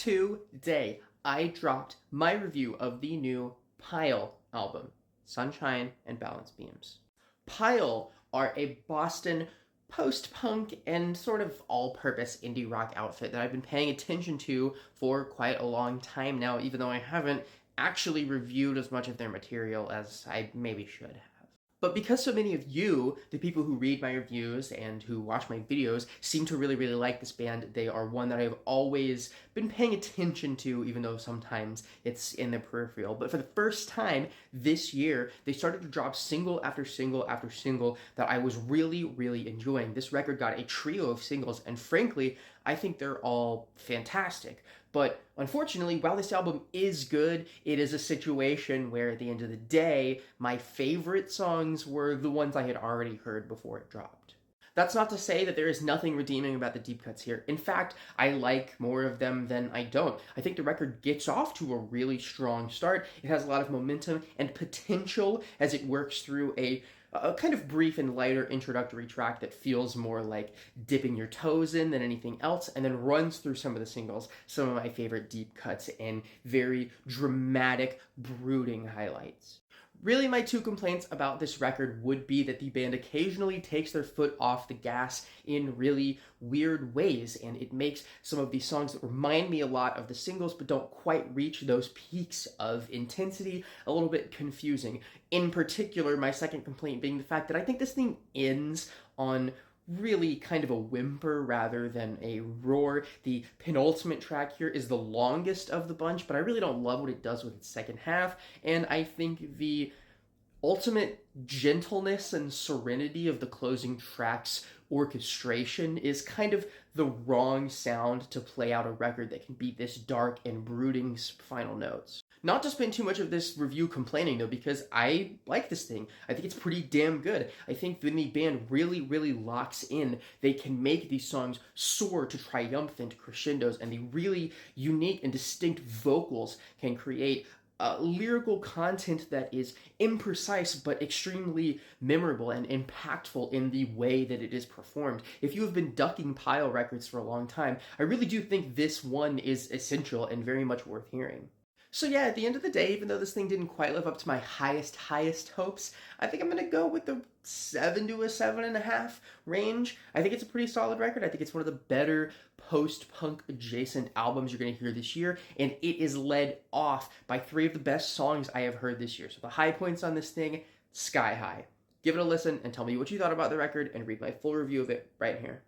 Today, I dropped my review of the new Pile album, Sunshine and Balance Beams. Pile are a Boston post-punk and sort of all-purpose indie rock outfit that I've been paying attention to for quite a long time now, even though I haven't actually reviewed as much of their material as I maybe should have. But because so many of you, the people who read my reviews and who watch my videos, seem to really, really like this band, they are one that I've always been paying attention to, even though sometimes it's in the peripheral. But for the first time this year, they started to drop single after single after single that I was really, really enjoying. This record got a trio of singles, and frankly, I think they're all fantastic. But unfortunately, while this album is good, it is a situation where at the end of the day, my favorite songs were the ones I had already heard before it dropped. That's not to say that there is nothing redeeming about the deep cuts here. In fact, I like more of them than I don't. I think the record gets off to a really strong start. It has a lot of momentum and potential as it works through a kind of brief and lighter introductory track that feels more like dipping your toes in than anything else, and then runs through some of the singles, some of my favorite deep cuts, and very dramatic, brooding highlights. Really, my two complaints about this record would be that the band occasionally takes their foot off the gas in really weird ways, and it makes some of these songs that remind me a lot of the singles but don't quite reach those peaks of intensity a little bit confusing. In particular, my second complaint being the fact that I think this thing ends on really kind of a whimper rather than a roar. The penultimate track here is the longest of the bunch, but I really don't love what it does with its second half, and I think the ultimate gentleness and serenity of the closing track's orchestration is kind of the wrong sound to play out a record that can be this dark and brooding final notes. Not to spend too much of this review complaining though, because I like this thing. I think it's pretty damn good. I think when the band really, really locks in, they can make these songs soar to triumphant crescendos, and the really unique and distinct vocals can create lyrical content that is imprecise but extremely memorable and impactful in the way that it is performed. If you have been ducking Pile records for a long time, I really do think this one is essential and very much worth hearing. So yeah, at the end of the day, even though this thing didn't quite live up to my highest hopes, I think I'm gonna go with the 7 to a 7.5 range. I think it's a pretty solid record. I think it's one of the better post-punk adjacent albums you're gonna hear this year, and it is led off by 3 of the best songs I have heard this year. So the high points on this thing, sky high. Give it a listen and tell me what you thought about the record, and read my full review of it right here.